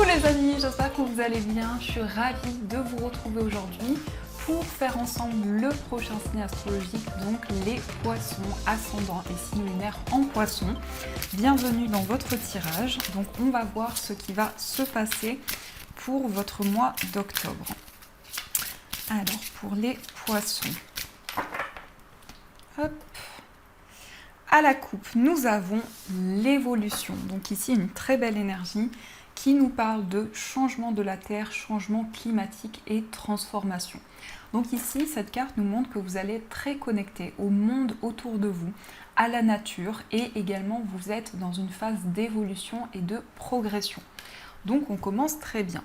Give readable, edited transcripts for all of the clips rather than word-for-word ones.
Coucou les amis, j'espère que vous allez bien. Je suis ravie de vous retrouver aujourd'hui pour faire ensemble le prochain signe astrologique, donc les poissons, ascendant et signe lunaire en poisson. Bienvenue dans votre tirage. Donc on va voir ce qui va se passer pour votre mois d'octobre. Alors pour les poissons, hop. À la coupe, nous avons l'évolution. Donc ici, une très belle énergie qui nous parle de changement de la Terre, changement climatique et transformation. Donc ici, cette carte nous montre que vous allez être très connecté au monde autour de vous, à la nature, et également vous êtes dans une phase d'évolution et de progression. Donc on commence très bien.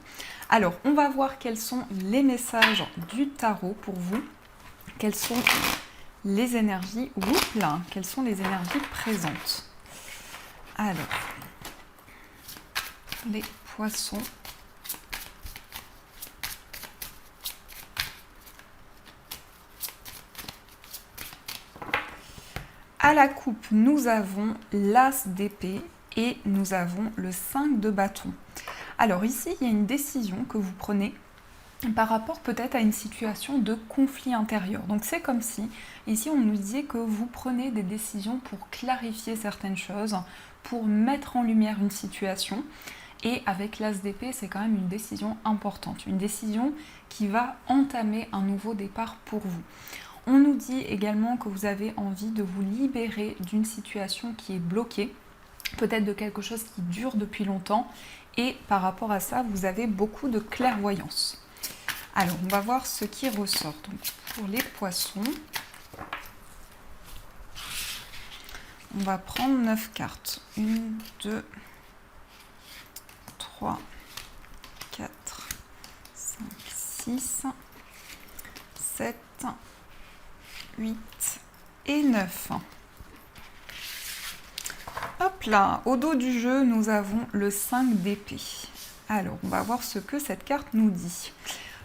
Alors, on va voir quels sont les messages du tarot pour vous. Quels sont les énergies, quelles sont les énergies présentes. Alors, les poissons. À la coupe, nous avons l'as d'épée et nous avons le 5 de bâton. Alors ici, il y a une décision que vous prenez par rapport peut-être à une situation de conflit intérieur. Donc c'est comme si, ici on nous disait que vous prenez des décisions pour clarifier certaines choses, pour mettre en lumière une situation. Et avec l'as d'épée, c'est quand même une décision importante, une décision qui va entamer un nouveau départ pour vous. On nous dit également que vous avez envie de vous libérer d'une situation qui est bloquée, peut-être de quelque chose qui dure depuis longtemps. Et par rapport à ça, vous avez beaucoup de clairvoyance. Alors, on va voir ce qui ressort. Donc, pour les poissons, on va prendre 9 cartes. 1, 2, 3, 4, 5, 6, 7, 8 et 9. Hop là, au dos du jeu, nous avons le 5 d'épée. Alors, on va voir ce que cette carte nous dit.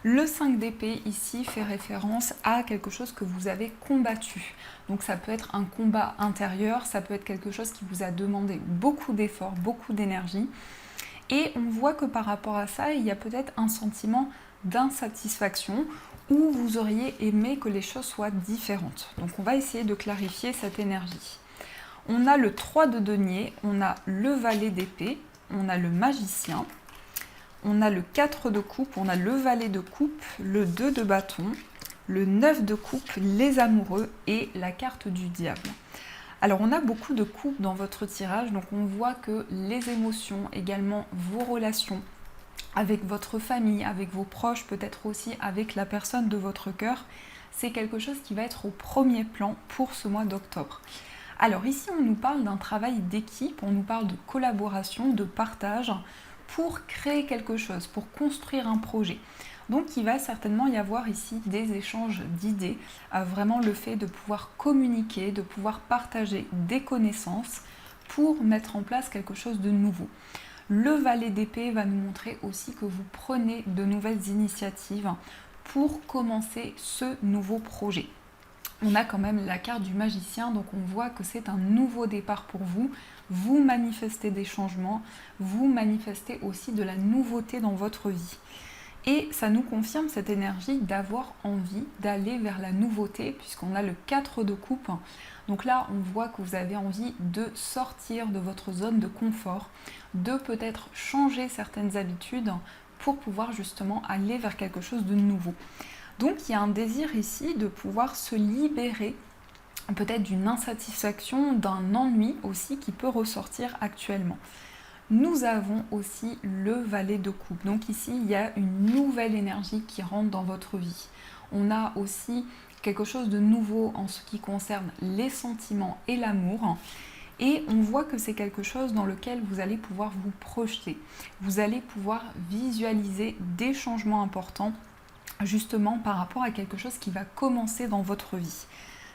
Le 5 d'épée ici fait référence à quelque chose que vous avez combattu. Donc ça peut être un combat intérieur, ça peut être quelque chose qui vous a demandé beaucoup d'efforts, beaucoup d'énergie. Et on voit que par rapport à ça, il y a peut-être un sentiment d'insatisfaction où vous auriez aimé que les choses soient différentes. Donc on va essayer de clarifier cette énergie. On a le 3 de denier, on a le valet d'épée, on a le magicien. On a le 4 de coupe, on a le valet de coupe, le 2 de bâton, le 9 de coupe, les amoureux et la carte du diable. Alors on a beaucoup de coupes dans votre tirage, donc on voit que les émotions, également vos relations avec votre famille, avec vos proches, peut-être aussi avec la personne de votre cœur, c'est quelque chose qui va être au premier plan pour ce mois d'octobre. Alors ici on nous parle d'un travail d'équipe, on nous parle de collaboration, de partage, pour créer quelque chose, pour construire un projet. Donc il va certainement y avoir ici des échanges d'idées, vraiment le fait de pouvoir communiquer, de pouvoir partager des connaissances pour mettre en place quelque chose de nouveau. Le valet d'épée va nous montrer aussi que vous prenez de nouvelles initiatives pour commencer ce nouveau projet. On a quand même la carte du magicien, donc on voit que c'est un nouveau départ pour vous. Vous manifestez des changements, vous manifestez aussi de la nouveauté dans votre vie. Et ça nous confirme cette énergie d'avoir envie d'aller vers la nouveauté, puisqu'on a le 4 de coupe. Donc là, on voit que vous avez envie de sortir de votre zone de confort, de peut-être changer certaines habitudes pour pouvoir justement aller vers quelque chose de nouveau. Donc il y a un désir ici de pouvoir se libérer peut-être d'une insatisfaction, d'un ennui aussi qui peut ressortir actuellement. Nous avons aussi le valet de coupe. Donc ici, il y a une nouvelle énergie qui rentre dans votre vie. On a aussi quelque chose de nouveau en ce qui concerne les sentiments et l'amour. Et on voit que c'est quelque chose dans lequel vous allez pouvoir vous projeter. Vous allez pouvoir visualiser des changements importants justement par rapport à quelque chose qui va commencer dans votre vie.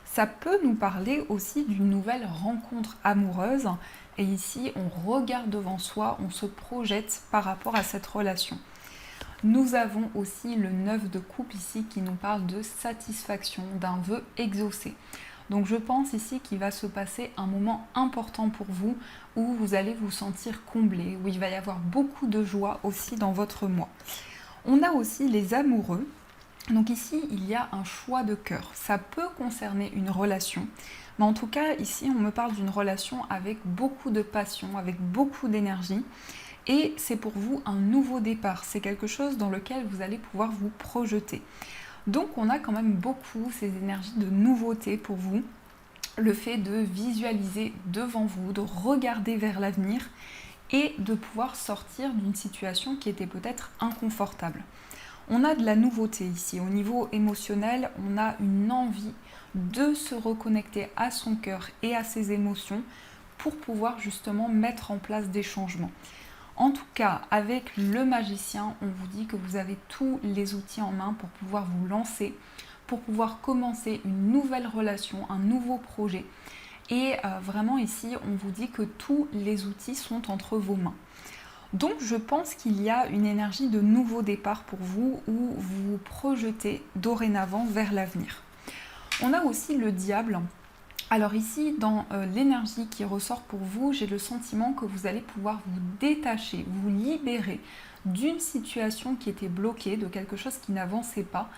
Ça peut nous parler aussi d'une nouvelle rencontre amoureuse et ici on regarde devant soi, on se projette par rapport à cette relation. Nous avons aussi le 9 de coupe ici qui nous parle de satisfaction, d'un vœu exaucé. Donc je pense ici qu'il va se passer un moment important pour vous où vous allez vous sentir comblé, où il va y avoir beaucoup de joie aussi dans votre mois. On a aussi les amoureux. Donc ici, il y a un choix de cœur. Ça peut concerner une relation, mais en tout cas, ici, on me parle d'une relation avec beaucoup de passion, avec beaucoup d'énergie. Et c'est pour vous un nouveau départ. C'est quelque chose dans lequel vous allez pouvoir vous projeter. Donc on a quand même beaucoup ces énergies de nouveauté pour vous. Le fait de visualiser devant vous, de regarder vers l'avenir et de pouvoir sortir d'une situation qui était peut-être inconfortable. On a de la nouveauté ici. Au niveau émotionnel, on a une envie de se reconnecter à son cœur et à ses émotions pour pouvoir justement mettre en place des changements. En tout cas, avec le magicien, on vous dit que vous avez tous les outils en main pour pouvoir vous lancer, pour pouvoir commencer une nouvelle relation, un nouveau projet. Et vraiment ici, on vous dit que tous les outils sont entre vos mains. Donc je pense qu'il y a une énergie de nouveau départ pour vous où vous vous projetez dorénavant vers l'avenir. On a aussi le diable. Alors ici, dans l'énergie qui ressort pour vous, j'ai le sentiment que vous allez pouvoir vous détacher, vous libérer d'une situation qui était bloquée, de quelque chose qui n'avançait pas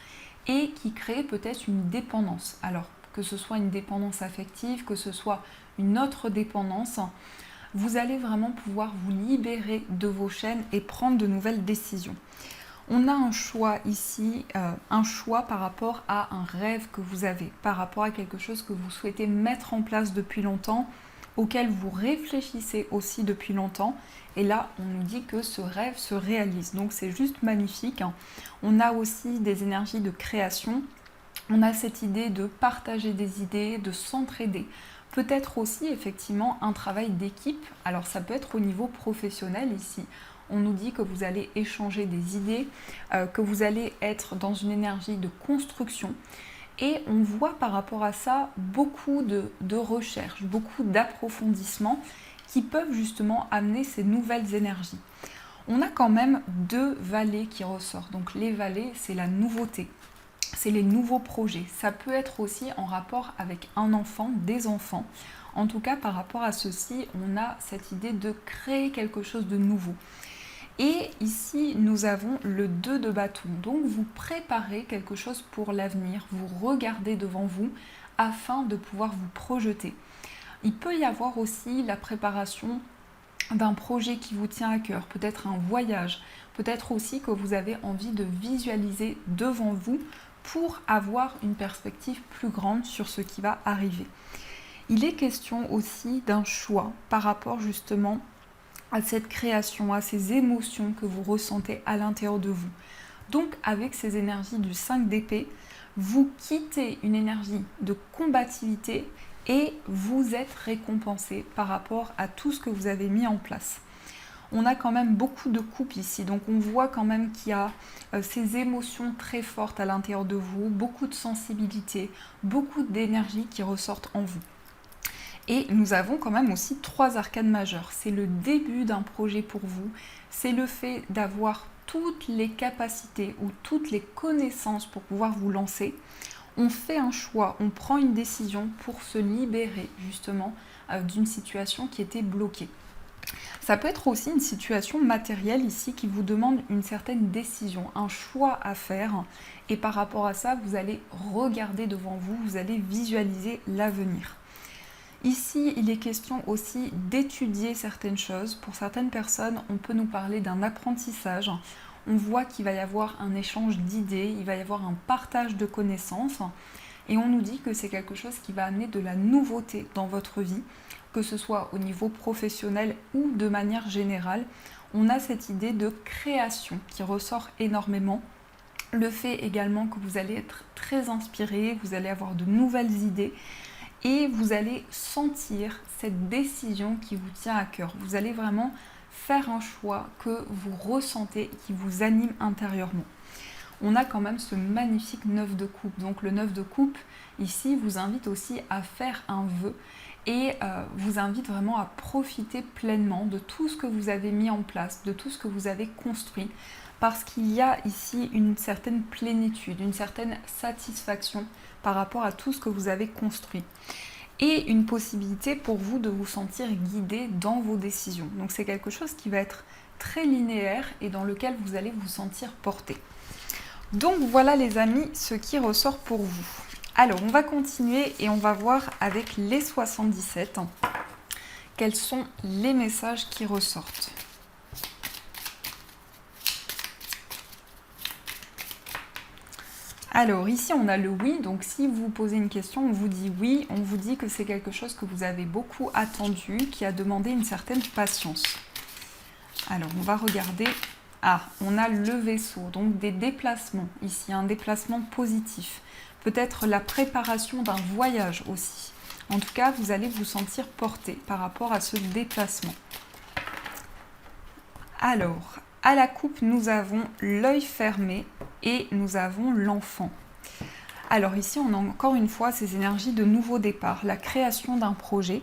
et qui crée peut-être une dépendance. Alors que ce soit une dépendance affective, que ce soit une autre dépendance, vous allez vraiment pouvoir vous libérer de vos chaînes et prendre de nouvelles décisions. On a un choix ici, un choix par rapport à un rêve que vous avez, par rapport à quelque chose que vous souhaitez mettre en place depuis longtemps, auquel vous réfléchissez aussi depuis longtemps. Et là, on nous dit que ce rêve se réalise. Donc c'est juste magnifique. On a aussi des énergies de création. On a cette idée de partager des idées, de s'entraider. Peut-être aussi effectivement un travail d'équipe. Alors ça peut être au niveau professionnel ici. On nous dit que vous allez échanger des idées, que vous allez être dans une énergie de construction. Et on voit par rapport à ça beaucoup de recherches, beaucoup d'approfondissements qui peuvent justement amener ces nouvelles énergies. On a quand même deux vallées qui ressortent. Donc les vallées, c'est la nouveauté. C'est les nouveaux projets. Ça peut être aussi en rapport avec un enfant, des enfants. En tout cas, par rapport à ceci, on a cette idée de créer quelque chose de nouveau. Et ici, nous avons le 2 de bâton. Donc, vous préparez quelque chose pour l'avenir. Vous regardez devant vous afin de pouvoir vous projeter. Il peut y avoir aussi la préparation d'un projet qui vous tient à cœur, peut-être un voyage, peut-être aussi que vous avez envie de visualiser devant vous pour avoir une perspective plus grande sur ce qui va arriver. Il est question aussi d'un choix par rapport justement à cette création, à ces émotions que vous ressentez à l'intérieur de vous. Donc avec ces énergies du 5 d'épée, vous quittez une énergie de combativité et vous êtes récompensé par rapport à tout ce que vous avez mis en place. On a quand même beaucoup de coupes ici, donc on voit quand même qu'il y a ces émotions très fortes à l'intérieur de vous, beaucoup de sensibilité, beaucoup d'énergie qui ressortent en vous. Et nous avons quand même aussi 3 arcanes majeures. C'est le début d'un projet pour vous, c'est le fait d'avoir toutes les capacités ou toutes les connaissances pour pouvoir vous lancer. On fait un choix, on prend une décision pour se libérer justement d'une situation qui était bloquée. Ça peut être aussi une situation matérielle ici qui vous demande une certaine décision, un choix à faire. Et par rapport à ça, vous allez regarder devant vous, vous allez visualiser l'avenir. Ici, il est question aussi d'étudier certaines choses. Pour certaines personnes, on peut nous parler d'un apprentissage. On voit qu'il va y avoir un échange d'idées, il va y avoir un partage de connaissances. Et on nous dit que c'est quelque chose qui va amener de la nouveauté dans votre vie, que ce soit au niveau professionnel ou de manière générale. On a cette idée de création qui ressort énormément. Le fait également que vous allez être très inspiré, vous allez avoir de nouvelles idées. Et vous allez sentir cette décision qui vous tient à cœur. Vous allez vraiment faire un choix que vous ressentez, qui vous anime intérieurement. On a quand même ce magnifique 9 de coupe. Donc le 9 de coupe, ici, vous invite aussi à faire un vœu et vous invite vraiment à profiter pleinement de tout ce que vous avez mis en place, de tout ce que vous avez construit. Parce qu'il y a ici une certaine plénitude, une certaine satisfaction par rapport à tout ce que vous avez construit. Et une possibilité pour vous de vous sentir guidé dans vos décisions. Donc c'est quelque chose qui va être très linéaire et dans lequel vous allez vous sentir porté. Donc voilà les amis, ce qui ressort pour vous. Alors on va continuer et on va voir avec les 77 quels sont les messages qui ressortent. Alors ici on a le oui, donc si vous posez une question, on vous dit oui, on vous dit que c'est quelque chose que vous avez beaucoup attendu, qui a demandé une certaine patience. Alors on va regarder, on a le vaisseau, donc des déplacements ici, un déplacement positif, peut-être la préparation d'un voyage aussi. En tout cas vous allez vous sentir porté par rapport à ce déplacement. Alors, à la coupe, nous avons l'œil fermé et nous avons l'enfant. Alors ici, on a encore une fois ces énergies de nouveau départ, la création d'un projet.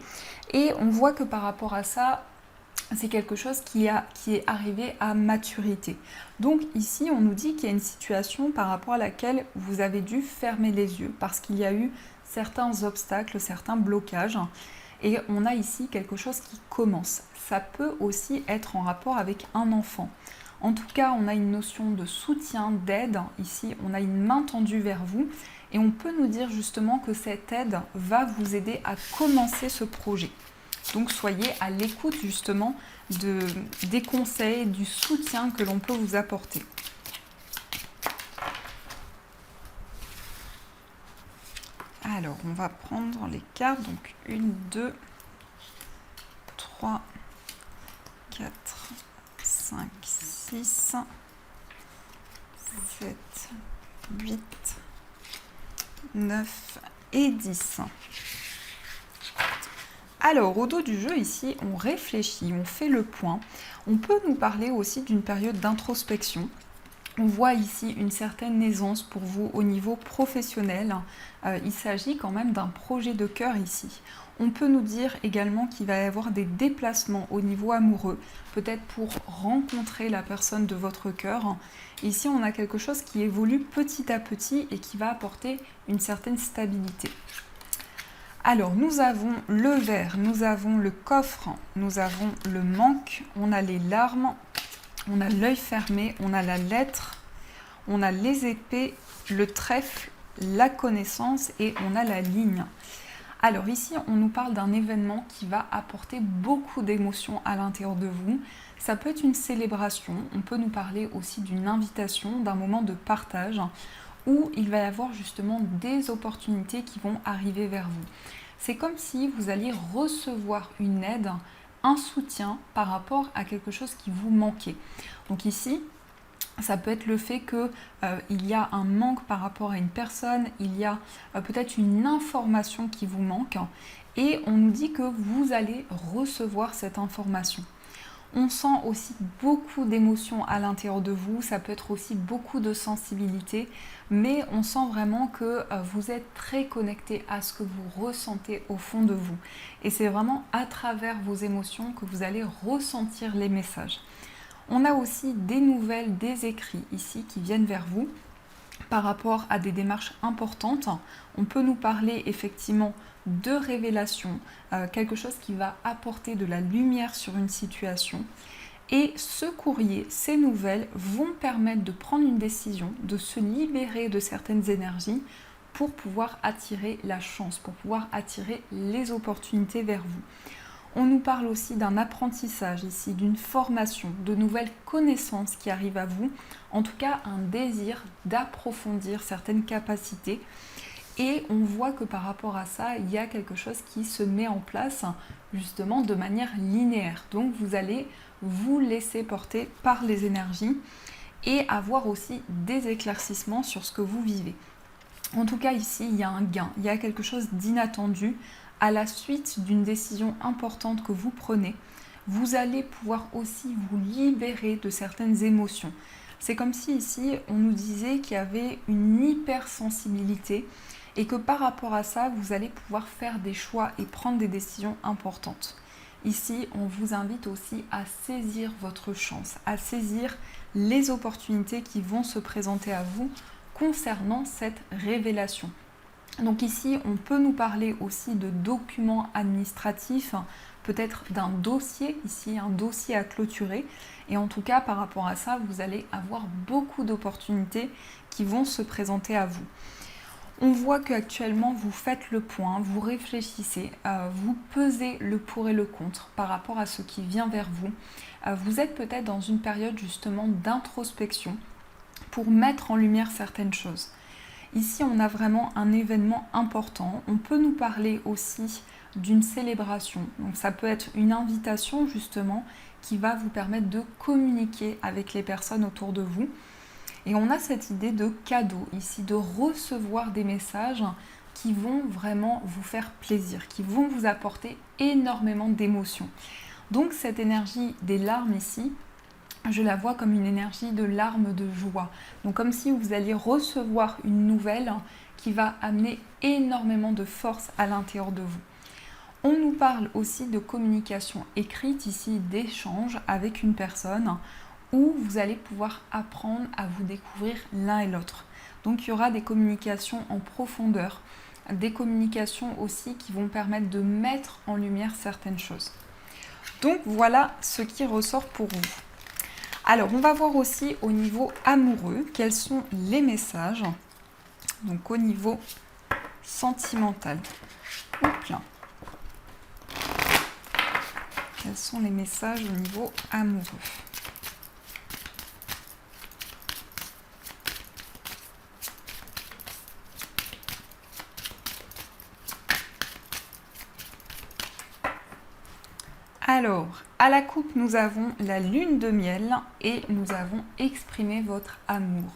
Et on voit que par rapport à ça, c'est quelque chose qui est arrivé à maturité. Donc ici, on nous dit qu'il y a une situation par rapport à laquelle vous avez dû fermer les yeux parce qu'il y a eu certains obstacles, certains blocages. Et on a ici quelque chose qui commence. Ça peut aussi être en rapport avec un enfant. En tout cas, on a une notion de soutien, d'aide. Ici, on a une main tendue vers vous. Et on peut nous dire justement que cette aide va vous aider à commencer ce projet. Donc soyez à l'écoute justement des conseils, du soutien que l'on peut vous apporter. Alors, on va prendre les cartes. Donc, 1, 2, 3, 4, 5, 6, 7, 8, 9 et 10. Alors, au dos du jeu, ici, on réfléchit, on fait le point. On peut nous parler aussi d'une période d'introspection. On voit ici une certaine aisance pour vous au niveau professionnel. Il s'agit quand même d'un projet de cœur ici. On peut nous dire également qu'il va y avoir des déplacements au niveau amoureux, peut-être pour rencontrer la personne de votre cœur. Ici, on a quelque chose qui évolue petit à petit et qui va apporter une certaine stabilité. Alors, nous avons le verre, nous avons le coffre, nous avons le manque, on a les larmes, on a l'œil fermé, on a la lettre, on a les épées, le trèfle, la connaissance et on a la ligne. Alors ici, on nous parle d'un événement qui va apporter beaucoup d'émotions à l'intérieur de vous. Ça peut être une célébration, on peut nous parler aussi d'une invitation, d'un moment de partage où il va y avoir justement des opportunités qui vont arriver vers vous. C'est comme si vous alliez recevoir une aide, un soutien par rapport à quelque chose qui vous manquait. Donc ici, ça peut être le fait qu'il y a un manque par rapport à une personne, il y a peut-être une information qui vous manque et on nous dit que vous allez recevoir cette information. On sent aussi beaucoup d'émotions à l'intérieur de vous, ça peut être aussi beaucoup de sensibilité, mais on sent vraiment que vous êtes très connecté à ce que vous ressentez au fond de vous. Et c'est vraiment à travers vos émotions que vous allez ressentir les messages. On a aussi des nouvelles, des écrits ici qui viennent vers vous par rapport à des démarches importantes. On peut nous parler effectivement de révélation, quelque chose qui va apporter de la lumière sur une situation. Et ce courrier, ces nouvelles vont permettre de prendre une décision, de se libérer de certaines énergies pour pouvoir attirer la chance, pour pouvoir attirer les opportunités vers vous. On nous parle aussi d'un apprentissage ici, d'une formation, de nouvelles connaissances qui arrivent à vous, en tout cas un désir d'approfondir certaines capacités. Et on voit que par rapport à ça, il y a quelque chose qui se met en place justement de manière linéaire. Donc vous allez vous laisser porter par les énergies et avoir aussi des éclaircissements sur ce que vous vivez. En tout cas ici, il y a un gain, il y a quelque chose d'inattendu à la suite d'une décision importante que vous prenez. Vous allez pouvoir aussi vous libérer de certaines émotions. C'est comme si ici, on nous disait qu'il y avait une hypersensibilité et que par rapport à ça, vous allez pouvoir faire des choix et prendre des décisions importantes. Ici, on vous invite aussi à saisir votre chance, à saisir les opportunités qui vont se présenter à vous concernant cette révélation. Donc ici, on peut nous parler aussi de documents administratifs, peut-être d'un dossier, ici un dossier à clôturer. Et en tout cas, par rapport à ça, vous allez avoir beaucoup d'opportunités qui vont se présenter à vous. On voit qu'actuellement, vous faites le point, vous réfléchissez, vous pesez le pour et le contre par rapport à ce qui vient vers vous. Vous êtes peut-être dans une période justement d'introspection pour mettre en lumière certaines choses. Ici, on a vraiment un événement important. On peut nous parler aussi d'une célébration. Donc ça peut être une invitation justement qui va vous permettre de communiquer avec les personnes autour de vous. Et on a cette idée de cadeau ici, de recevoir des messages qui vont vraiment vous faire plaisir, qui vont vous apporter énormément d'émotions. Donc cette énergie des larmes ici, je la vois comme une énergie de larmes de joie. Donc comme si vous alliez recevoir une nouvelle qui va amener énormément de force à l'intérieur de vous. On nous parle aussi de communication écrite ici, d'échange avec une personne où vous allez pouvoir apprendre à vous découvrir l'un et l'autre. Donc il y aura des communications en profondeur, des communications aussi qui vont permettre de mettre en lumière certaines choses. Donc voilà ce qui ressort pour vous. Alors on va voir aussi au niveau amoureux quels sont les messages. Donc au niveau sentimental. Oups là. Quels sont les messages au niveau amoureux ? Alors, à la coupe, nous avons la lune de miel et nous avons exprimé votre amour.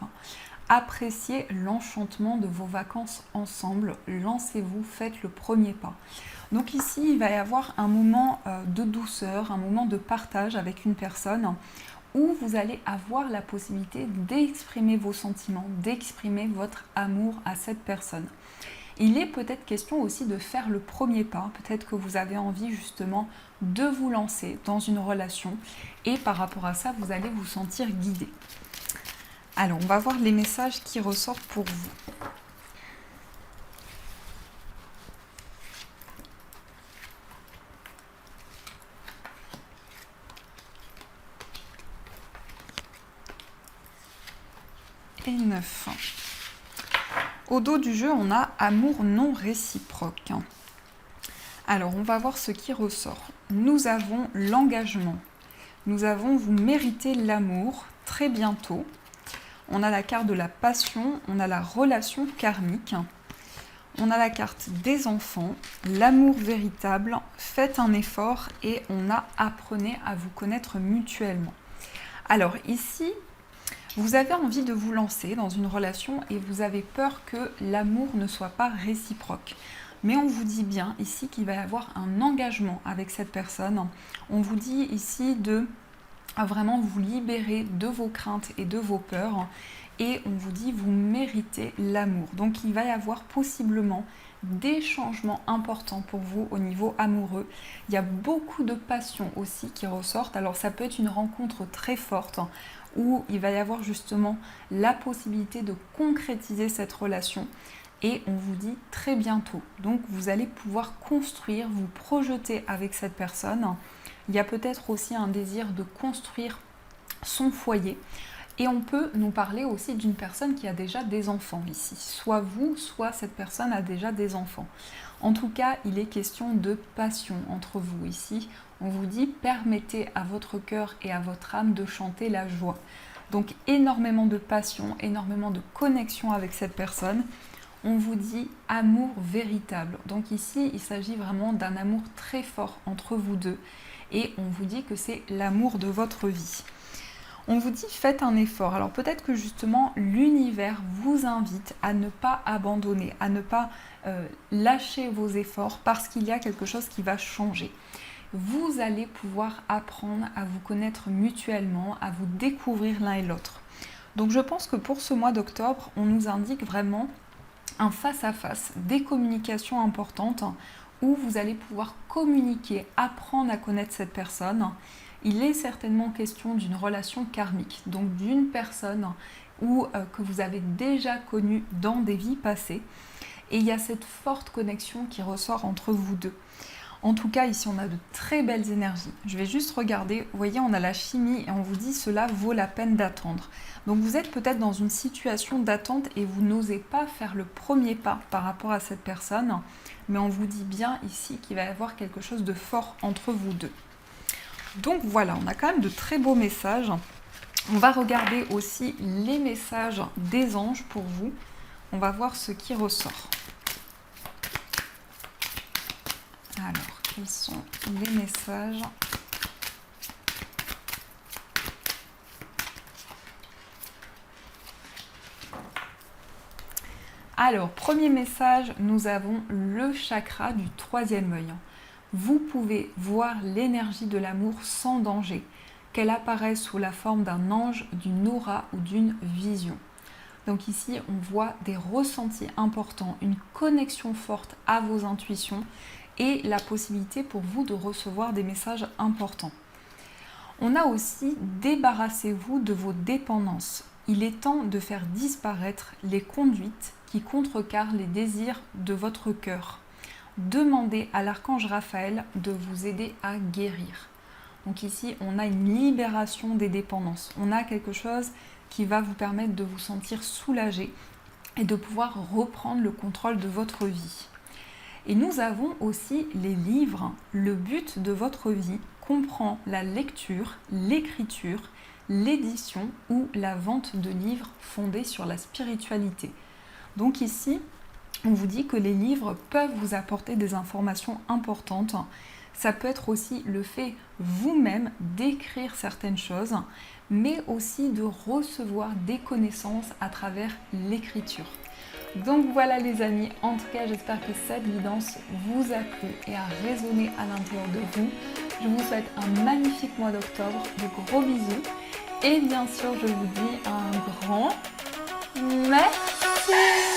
Appréciez l'enchantement de vos vacances ensemble. Lancez-vous, faites le premier pas. Donc ici, il va y avoir un moment de douceur, un moment de partage avec une personne où vous allez avoir la possibilité d'exprimer vos sentiments, d'exprimer votre amour à cette personne. Il est peut-être question aussi de faire le premier pas. Peut-être que vous avez envie justement de vous lancer dans une relation et par rapport à ça, vous allez vous sentir guidé. Alors, on va voir les messages qui ressortent pour vous. Et 9. Au dos du jeu, on a amour non réciproque. Alors, on va voir ce qui ressort. Nous avons l'engagement. Nous avons vous méritez l'amour très bientôt. On a la carte de la passion, on a la relation karmique. On a la carte des enfants, l'amour véritable, faites un effort et on a apprenez à vous connaître mutuellement. Alors ici, vous avez envie de vous lancer dans une relation et vous avez peur que l'amour ne soit pas réciproque. Mais on vous dit bien ici qu'il va y avoir un engagement avec cette personne. On vous dit ici de vraiment vous libérer de vos craintes et de vos peurs. Et on vous dit vous méritez l'amour. Donc il va y avoir possiblement des changements importants pour vous au niveau amoureux. Il y a beaucoup de passion aussi qui ressortent. Alors ça peut être une rencontre très forte où il va y avoir justement la possibilité de concrétiser cette relation. Et on vous dit très bientôt. Donc vous allez pouvoir construire, vous projeter avec cette personne. Il y a peut-être aussi un désir de construire son foyer. Et on peut nous parler aussi d'une personne qui a déjà des enfants ici. Soit vous, soit cette personne a déjà des enfants. En tout cas, il est question de passion entre vous ici. On vous dit, permettez à votre cœur et à votre âme de chanter la joie. Donc énormément de passion, énormément de connexion avec cette personne. On vous dit amour véritable. Donc ici, il s'agit vraiment d'un amour très fort entre vous deux. Et on vous dit que c'est l'amour de votre vie. On vous dit faites un effort. Alors peut-être que justement l'univers vous invite à ne pas abandonner, à ne pas lâcher vos efforts parce qu'il y a quelque chose qui va changer. Vous allez pouvoir apprendre à vous connaître mutuellement, à vous découvrir l'un et l'autre. Donc je pense que pour ce mois d'octobre, on nous indique vraiment un face-à-face, des communications importantes où vous allez pouvoir communiquer, apprendre à connaître cette personne. Il est certainement question d'une relation karmique, donc d'une personne que vous avez déjà connue dans des vies passées. et il y a cette forte connexion qui ressort entre vous deux. En tout cas, ici, on a de très belles énergies. Je vais juste regarder. Vous voyez, on a la chimie et on vous dit cela vaut la peine d'attendre. Donc, vous êtes peut-être dans une situation d'attente et vous n'osez pas faire le premier pas par rapport à cette personne. Mais on vous dit bien ici qu'il va y avoir quelque chose de fort entre vous deux. Donc, voilà, on a quand même de très beaux messages. On va regarder aussi les messages des anges pour vous. On va voir ce qui ressort. Alors, quels sont les messages? Alors, premier message, nous avons le chakra du troisième œil. Vous pouvez voir l'énergie de l'amour sans danger, qu'elle apparaisse sous la forme d'un ange, d'une aura ou d'une vision. Donc ici, on voit des ressentis importants, une connexion forte à vos intuitions et la possibilité pour vous de recevoir des messages importants. On a aussi débarrassez-vous de vos dépendances. Il est temps de faire disparaître les conduites qui contrecarrent les désirs de votre cœur. Demandez à l'archange Raphaël de vous aider à guérir. Donc ici, on a une libération des dépendances. On a quelque chose qui va vous permettre de vous sentir soulagé et de pouvoir reprendre le contrôle de votre vie. Et nous avons aussi les livres. Le but de votre vie comprend la lecture, l'écriture, l'édition ou la vente de livres fondés sur la spiritualité. Donc ici, on vous dit que les livres peuvent vous apporter des informations importantes. Ça peut être aussi le fait vous-même d'écrire certaines choses, mais aussi de recevoir des connaissances à travers l'écriture. Donc voilà les amis, en tout cas j'espère que cette guidance vous a plu et a résonné à l'intérieur de vous. Je vous souhaite un magnifique mois d'octobre, de gros bisous et bien sûr je vous dis un grand merci.